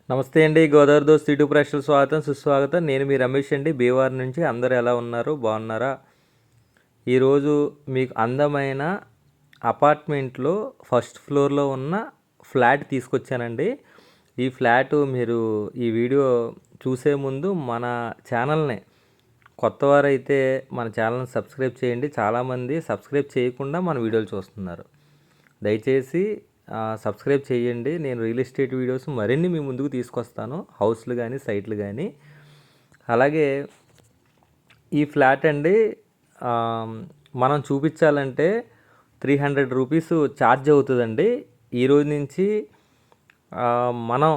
నమస్తే అండి. గోదావరి దోస్త్ యూట్యూబ్ ప్రేక్షకులకు స్వాగతం, సుస్వాగతం. నేను మీ రమేష్ అండి, భీమవరం నుంచి. అందరూ ఎలా ఉన్నారు? బాగున్నారా? ఈరోజు మీకు అందమైన అపార్ట్మెంట్లో ఫస్ట్ ఫ్లోర్లో ఉన్న ఫ్లాట్ తీసుకొచ్చానండి. ఈ ఫ్లాటు మీరు ఈ వీడియో చూసే ముందు మన ఛానల్ని కొత్తవారైతే మన ఛానల్ని సబ్స్క్రైబ్ చేయండి. చాలామంది సబ్స్క్రైబ్ చేయకుండా మన వీడియోలు చూస్తున్నారు. దయచేసి సబ్స్క్రైబ్ చేయండి. నేను రియల్ ఎస్టేట్ వీడియోస్ మరిన్ని మీ ముందుకు తీసుకొస్తాను, హౌస్లు కానీ సైట్లు కానీ. అలాగే ఈ ఫ్లాట్ అండి మనం చూపించాలంటే 300 రూపీస్ ఛార్జ్ అవుతుందండి. ఈరోజు నుంచి మనం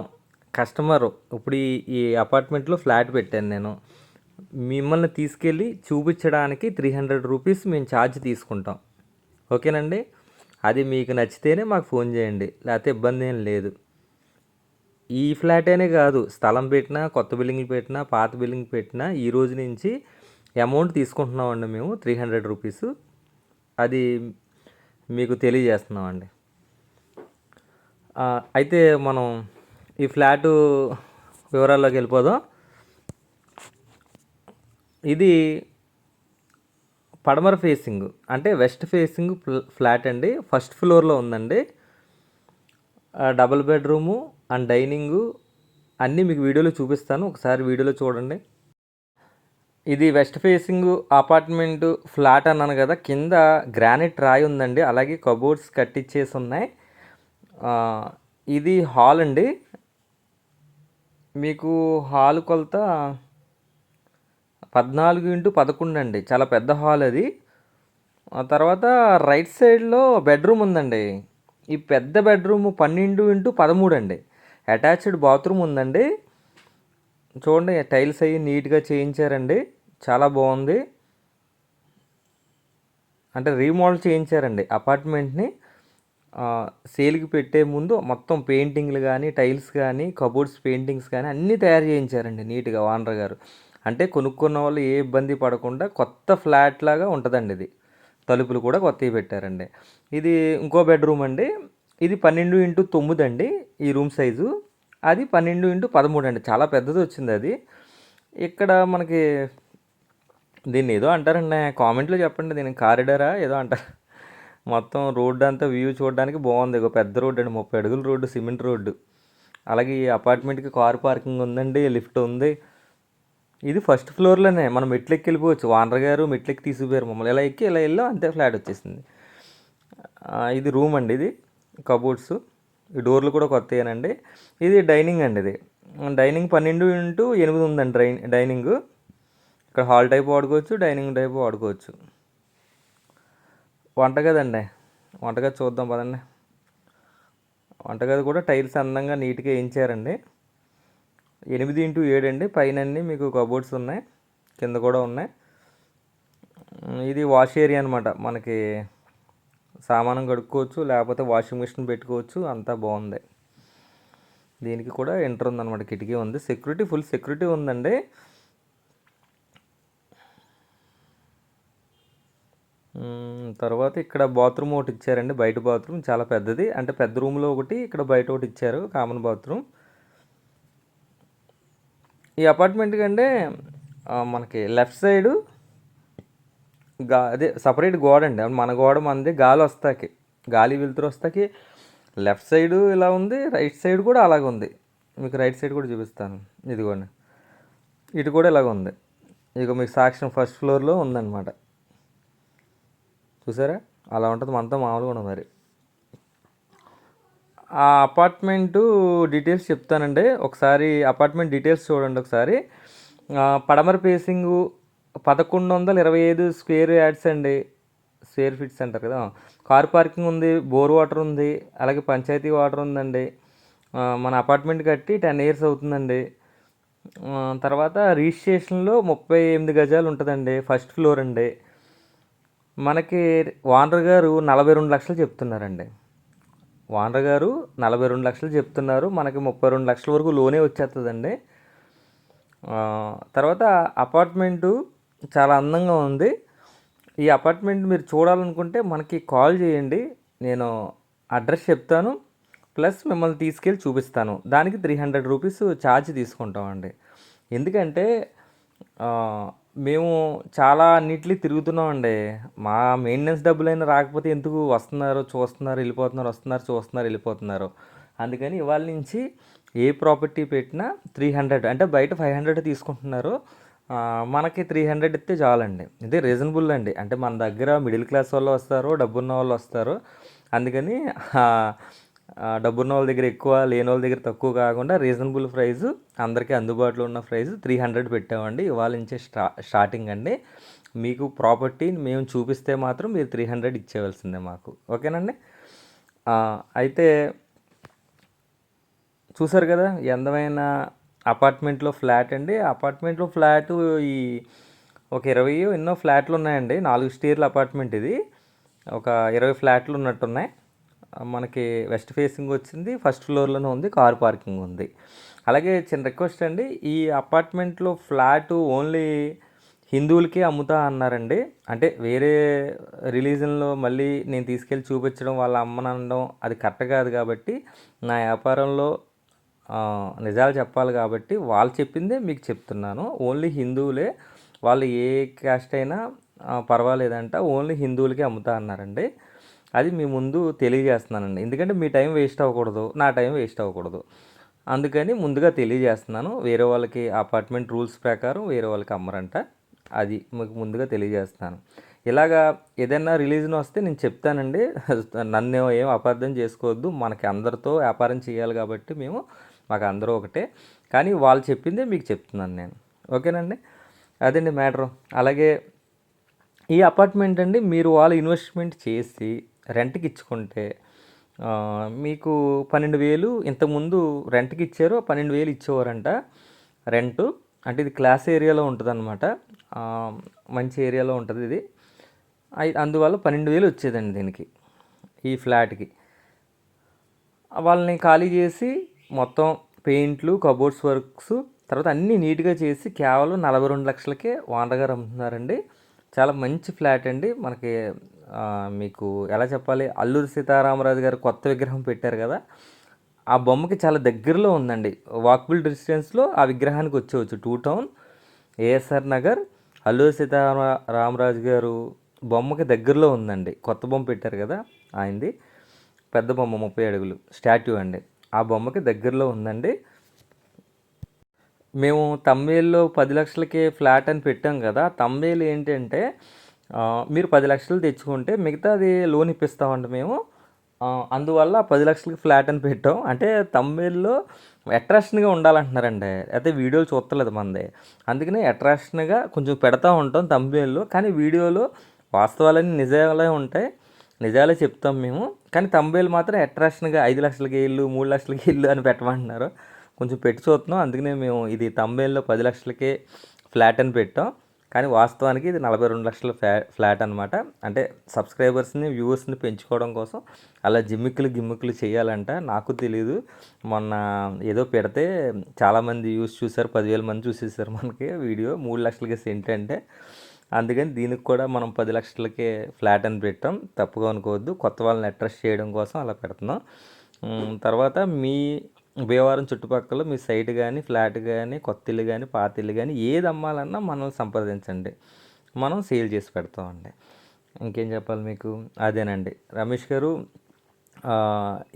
కస్టమర్ ఇప్పుడు ఈ అపార్ట్మెంట్లో ఫ్లాట్ పెట్టాను నేను. మిమ్మల్ని తీసుకెళ్ళి చూపించడానికి 300 రూపీస్ మేము ఛార్జ్ తీసుకుంటాం. ఓకేనండి. అది మీకు నచ్చితేనే మాకు ఫోన్ చేయండి, లేకపోతే ఇబ్బంది ఏం లేదు. ఈ ఫ్లాట్ అనే కాదు, స్థలం పెట్టినా, కొత్త బిల్డింగ్లు పెట్టినా, పాత బిల్డింగ్ పెట్టినా ఈ రోజు నుంచి అమౌంట్ తీసుకుంటున్నామండి మేము 300 రూపీస్. అది మీకు తెలియజేస్తున్నామండి. అయితే మనం ఈ ఫ్లాటు వివరాల్లోకి వెళ్ళిపోదాం. ఇది పడమర ఫేసింగ్ అంటే వెస్ట్ ఫేసింగ్ ఫ్లాట్ అండి. ఫస్ట్ ఫ్లోర్లో ఉందండి. డబుల్ బెడ్రూము అండ్ డైనింగు అన్నీ మీకు వీడియోలో చూపిస్తాను, ఒకసారి వీడియోలో చూడండి. ఇది వెస్ట్ ఫేసింగ్ అపార్ట్మెంట్ ఫ్లాట్ అన్నాను కదా, కింద గ్రానైట్ రాయి ఉందండి, అలాగే కబోర్డ్స్ కట్టించేసి ఉన్నాయి. ఇది హాల్ అండి. మీకు హాల్ కొలత 14x11 అండి, చాలా పెద్ద హాల్ అది. ఆ తర్వాత రైట్ సైడ్లో బెడ్రూమ్ ఉందండి. ఈ పెద్ద బెడ్రూమ్ 12x13 అండి. అటాచ్డ్ బాత్రూమ్ ఉందండి. చూడండి, టైల్స్ అవి నీట్గా చేయించారండి, చాలా బాగుంది. అంటే రీమోడల్ చేయించారండి అపార్ట్మెంట్ని. సేల్కి పెట్టే ముందు మొత్తం పెయింటింగ్లు కానీ, టైల్స్ కానీ, కబోర్డ్స్ పెయింటింగ్స్ కానీ అన్నీ తయారు చేయించారండి నీట్గా ఓనర్ గారు. అంటే కొనుక్కున్న వాళ్ళు ఏ ఇబ్బంది పడకుండా కొత్త ఫ్లాట్ లాగా ఉంటుందండి ఇది. తలుపులు కూడా కొత్తవి పెట్టారండి. ఇది ఇంకో బెడ్రూమ్ అండి. ఇది 12x9 అండి ఈ రూమ్ సైజు. అది 12x13 అండి, చాలా పెద్దది వచ్చింది అది. ఇక్కడ మనకి దీన్ని ఏదో అంటారండి, కామెంట్లో చెప్పండి, దీని కారిడారా ఏదో అంటారు. మొత్తం రోడ్డు అంతా వ్యూ చూడడానికి బాగుంది. ఒక పెద్ద రోడ్డు అండి, 30 అడుగుల రోడ్డు, సిమెంట్ రోడ్డు. అలాగే ఈ అపార్ట్మెంట్కి కార్ పార్కింగ్ ఉందండి, లిఫ్ట్ ఉంది. ఇది ఫస్ట్ ఫ్లోర్లోనే, మనం మెట్లెక్కి వెళ్ళిపోవచ్చు. ఓనర్ గారు మెట్లెక్కి తీసుకుపోయారు మమ్మల్ని, ఇలా ఎక్కి ఇలా వెళ్ళాం అంతే, ఫ్లాట్ వచ్చేసింది. ఇది రూమ్ అండి, ఇది కబోర్డ్స్, ఈ డోర్లు కూడా కొత్తయేనండి. ఇది డైనింగ్ అండి. ఇది డైనింగ్ 12x8 ఉందండి డైనింగ్. ఇక్కడ హాల్ టైప్ వాడుకోవచ్చు, డైనింగ్ టైప్ వాడుకోవచ్చు. వంటగది అండి, వంటగది చూద్దాం పదండి. వంటగది కూడా టైల్స్ అందంగా నీట్గా వేయించారండి. 8x7 అండి. పైన అన్నీ మీకు కబోర్డ్స్ ఉన్నాయి, కింద కూడా ఉన్నాయి. ఇది వాష్ ఏరియా అనమాట, మనకి సామానం కడుక్కోవచ్చు, లేకపోతే వాషింగ్ మిషన్ పెట్టుకోవచ్చు, అంతా బాగుంది. దీనికి కూడా ఎంటర్ ఉందన్నమాట, కిటికీ ఉంది, సెక్యూరిటీ ఫుల్ సెక్యూరిటీ ఉందండి. తర్వాత ఇక్కడ బాత్రూమ్ ఒకటి ఇచ్చారండి, బయట బాత్రూమ్ చాలా పెద్దది, అంటే పెద్ద రూమ్లో ఒకటి, ఇక్కడ బయట ఒకటి ఇచ్చారు కామన్ బాత్రూమ్. ఈ అపార్ట్మెంట్ కంటే మనకి లెఫ్ట్ సైడు అదే సపరేట్ గోడ అండి, మన గోడ మనది, గాలి వెలుతురు వస్తాకి లెఫ్ట్ సైడు ఇలా ఉంది, రైట్ సైడ్ కూడా అలాగ ఉంది. మీకు రైట్ సైడ్ కూడా చూపిస్తాను, ఇదిగోండి, ఇటు కూడా ఇలాగ ఉంది. ఇక మీకు సాక్ష్యం ఫస్ట్ ఫ్లోర్లో ఉందన్నమాట, చూసారా, అలా ఉంటుంది. మనతో మామూలుగా ఉండదు. మరి ఆ అపార్ట్మెంటు డీటెయిల్స్ చెప్తానండి, ఒకసారి అపార్ట్మెంట్ డీటెయిల్స్ చూడండి ఒకసారి. పడమర ఫేసింగు 1125 స్క్వేర్ యార్డ్స్ అండి, స్క్వేర్ ఫీట్స్ అంటారు కదా. కార్ పార్కింగ్ ఉంది, బోర్ వాటర్ ఉంది, అలాగే పంచాయతీ వాటర్ ఉందండి. మన అపార్ట్మెంట్ కట్టి 10 ఇయర్స్ అవుతుందండి. తర్వాత రిజిస్ట్రేషన్లో 38 గజాలు ఉంటుందండి, ఫస్ట్ ఫ్లోర్ అండి. మనకి ఓనర్ గారు 42 లక్షలు చెప్తున్నారండి. ఓనర్ గారు 42 లక్షలు చెప్తున్నారు, మనకి 32 లక్షల వరకు లోనే వచ్చేస్తుందండి. తర్వాత అపార్ట్మెంటు చాలా అందంగా ఉంది. ఈ అపార్ట్మెంట్ మీరు చూడాలనుకుంటే మనకి కాల్ చేయండి, నేను అడ్రస్ చెప్తాను. ప్లస్ మిమ్మల్ని తీసుకెళ్ళి చూపిస్తాను. దానికి 300 రూపీస్ ఛార్జ్ తీసుకుంటామండి. ఎందుకంటే మేము చాలా అన్నిటికి తిరుగుతున్నామండి. మా మెయింటెనెన్స్ డబ్బులైనా రాకపోతే ఎందుకు, వస్తున్నారు చూస్తున్నారు వెళ్ళిపోతున్నారు, వస్తున్నారు చూస్తున్నారు వెళ్ళిపోతున్నారు. అందుకని ఇవాళ నుంచి ఏ ప్రాపర్టీ పెట్టినా 300, అంటే బయట 500 తీసుకుంటున్నారు, మనకి 300 ఇస్తే చాలండి. ఇది రీజనబుల్ అండి. అంటే మన దగ్గర మిడిల్ క్లాస్ వాళ్ళు వస్తారు, డబ్బున్న వాళ్ళు వస్తారు. అందుకని డబ్బున్న వాళ్ళ దగ్గర ఎక్కువ, లేని వాళ్ళ దగ్గర తక్కువ కాకుండా రీజనబుల్ ప్రైస్, అందరికీ అందుబాటులో ఉన్న ప్రైస్ 300 పెట్టామండి. ఇవాళ నుంచే స్టార్టింగ్ అండి. మీకు ప్రాపర్టీ మేము చూపిస్తే మాత్రం మీరు 300 ఇచ్చేవలసిందే మాకు. ఓకేనండి. అయితే చూసారు కదా అందమైన అపార్ట్మెంట్లో ఫ్లాట్ అండి. అపార్ట్మెంట్లో ఫ్లాటు ఈ ఒక 20 ఎన్నో ఫ్లాట్లు ఉన్నాయండి. 4 స్టేర్ల అపార్ట్మెంట్ ఇది. ఒక 20 ఫ్లాట్లు ఉన్నట్టున్నాయి. మనకి వెస్ట్ ఫేసింగ్ వచ్చింది, ఫస్ట్ ఫ్లోర్లోనే ఉంది, కార్ పార్కింగ్ ఉంది. అలాగే చిన్న రిక్వెస్ట్ అండి, ఈ అపార్ట్మెంట్లో ఫ్లాటు ఓన్లీ హిందువులకే అమ్ముతా అన్నారండి. అంటే వేరే రిలీజన్లో మళ్ళీ నేను తీసుకెళ్ళి చూపించడం, వాళ్ళ అమ్మనడం అది కరెక్ట్ కాదు. కాబట్టి నా వ్యాపారంలో నిజాలు చెప్పాలి కాబట్టి వాళ్ళు చెప్పిందే మీకు చెప్తున్నాను. ఓన్లీ హిందువులే, వాళ్ళు ఏ క్యాస్ట్ అయినా పర్వాలేదంట, ఓన్లీ హిందువులకే అమ్ముతా అన్నారండి. అది మీ ముందు తెలియజేస్తున్నానండి. ఎందుకంటే మీ టైం వేస్ట్ అవ్వకూడదు, నా టైం వేస్ట్ అవ్వకూడదు. అందుకని ముందుగా తెలియజేస్తున్నాను. వేరే వాళ్ళకి అపార్ట్మెంట్ రూల్స్ ప్రకారం వేరే వాళ్ళకి అమ్మరంట, అది మీకు ముందుగా తెలియజేస్తున్నాను. ఇలాగా ఏదైనా రిలీజన్ వస్తే నేను చెప్తానండి. నన్ను ఏం అపార్థం చేసుకోవద్దు. మనకి అందరితో వ్యాపారం చేయాలి కాబట్టి మాకు అందరూ ఒకటే. కానీ వాళ్ళు చెప్పిందే మీకు చెప్తున్నాను నేను. ఓకేనండి. అదండి మ్యాటరు. అలాగే ఈ అపార్ట్మెంట్ అండి, మీరు వాళ్ళు ఇన్వెస్ట్మెంట్ చేసి రెంట్కి ఇచ్చుకుంటే మీకు 12,000 ఇంతకుముందు రెంట్కి ఇచ్చారు, 12,000 ఇచ్చేవారంట రెంటు. అంటే ఇది క్లాస్ ఏరియాలో ఉంటుంది అనమాట, మంచి ఏరియాలో ఉంటుంది ఇది. అందువల్ల 12,000 వచ్చేదండి దీనికి, ఈ ఫ్లాట్కి. వాళ్ళని ఖాళీ చేసి మొత్తం పెయింట్లు, కబోర్డ్స్ వర్క్స్, తర్వాత అన్నీ నీట్గా చేసి కేవలం 42 లక్షలకే ఓనర్ గారు అమ్ముతున్నారండి. చాలా మంచి ఫ్లాట్ అండి. మనకి మీకు ఎలా చెప్పాలి, అల్లూరి సీతారామరాజు గారు కొత్త విగ్రహం పెట్టారు కదా, ఆ బొమ్మకి చాలా దగ్గరలో ఉందండి. వాకబుల్ డిస్టెన్స్లో ఆ విగ్రహానికి వచ్చేవచ్చు. 2 టౌన్ ఏఎస్ఆర్ నగర్, అల్లూరి సీతారామరాజు గారు బొమ్మకి దగ్గరలో ఉందండి. కొత్త బొమ్మ పెట్టారు కదా ఆయనది, పెద్ద బొమ్మ 30 అడుగులు స్టాట్యూ అండి. ఆ బొమ్మకి దగ్గరలో ఉందండి. మేము తంబేల్లో 10 లక్షలకే ఫ్లాట్ అని పెట్టాం కదా. తంబేలు ఏంటంటే మీరు 10 లక్షలు తెచ్చుకుంటే మిగతాది లోన్ ఇప్పిస్తామండి మేము. అందువల్ల 10 లక్షలకి ఫ్లాట్ అని పెట్టాం. అంటే తంబేల్లో అట్రాక్షన్గా ఉండాలంటున్నారండి, అయితే వీడియోలు చూస్తలేదు మనది. అందుకని అట్రాక్షన్గా కొంచెం పెడతా ఉంటాం తంబేల్లో. కానీ వీడియోలో వాస్తవాలన్నీ నిజాలే ఉంటాయి, నిజాలే చెప్తాం మేము. కానీ తంబేలు మాత్రం అట్రాక్షన్గా 5 లక్షలకి ఇల్లు, 3 లక్షలకి ఇల్లు అని పెట్టమంటున్నారు. కొంచెం పెట్టి చూస్తున్నాం. అందుకనే మేము ఇది తంబేల్లో 10 లక్షలకే ఫ్లాట్ అని పెట్టాం. కానీ వాస్తవానికి ఇది 42 లక్షల ఫ్లాట్ అనమాట. అంటే సబ్స్క్రైబర్స్ని, వ్యూవర్స్ని పెంచుకోవడం కోసం అలా గిమ్మిక్కులు చేయాలంట. నాకు తెలీదు, మొన్న ఏదో పెడితే చాలామంది వ్యూస్ చూసారు, 10,000 మంది చూసేసారు మనకి వీడియో. 3 లక్షలకి సెంట్ అంటే, అందుకని దీనికి కూడా మనం 10 లక్షలకే ఫ్లాట్ అని పెట్టాం. తప్పుగా అనుకోవద్దు, కొత్త వాళ్ళని అట్రాక్ట్ చేయడం కోసం అలా పెడుతున్నాం. తర్వాత మీ భీమవరం చుట్టుపక్కల మీ సైట్ కానీ, ఫ్లాట్ కానీ, కొత్త ఇల్లు కానీ, పాత ఇల్లు కానీ ఏది అమ్మాలన్నా మనల్ని సంప్రదించండి, మనం సేల్ చేసి పెడతామండి. ఇంకేం చెప్పాలి మీకు, అదేనండి. రమేష్ గారు,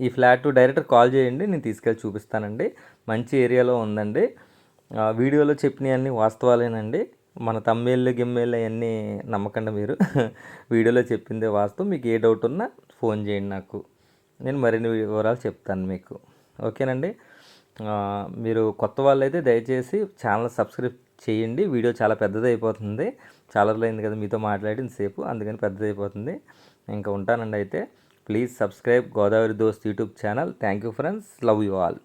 ఈ ఫ్లాట్ డైరెక్ట్ కాల్ చేయండి, నేను తీసుకెళ్ళి చూపిస్తానండి. మంచి ఏరియాలో ఉందండి. వీడియోలో చెప్పినవన్నీ వాస్తవాలేనండి. మన గిమ్మేళ్ళు అవన్నీ నమ్మకండి మీరు. వీడియోలో చెప్పిందే వాస్తవం. మీకు ఏ డౌట్ ఉన్నా ఫోన్ చేయండి నాకు, నేను మరిన్ని వివరాలు చెప్తాను మీకు. ఓకేనండి. మీరు కొత్త వాళ్ళు అయితే దయచేసి ఛానల్ సబ్స్క్రైబ్ చేయండి. వీడియో చాలా పెద్దదైపోతుంది, చాలా రోజులైంది కదా మీతో మాట్లాడిన సేపు, అందుకని పెద్దదైపోతుంది. ఇంకా ఉంటానండి. అయితే ప్లీజ్ సబ్స్క్రైబ్ గోదావరి దోస్త్ YouTube channel. Thank you friends, love you all.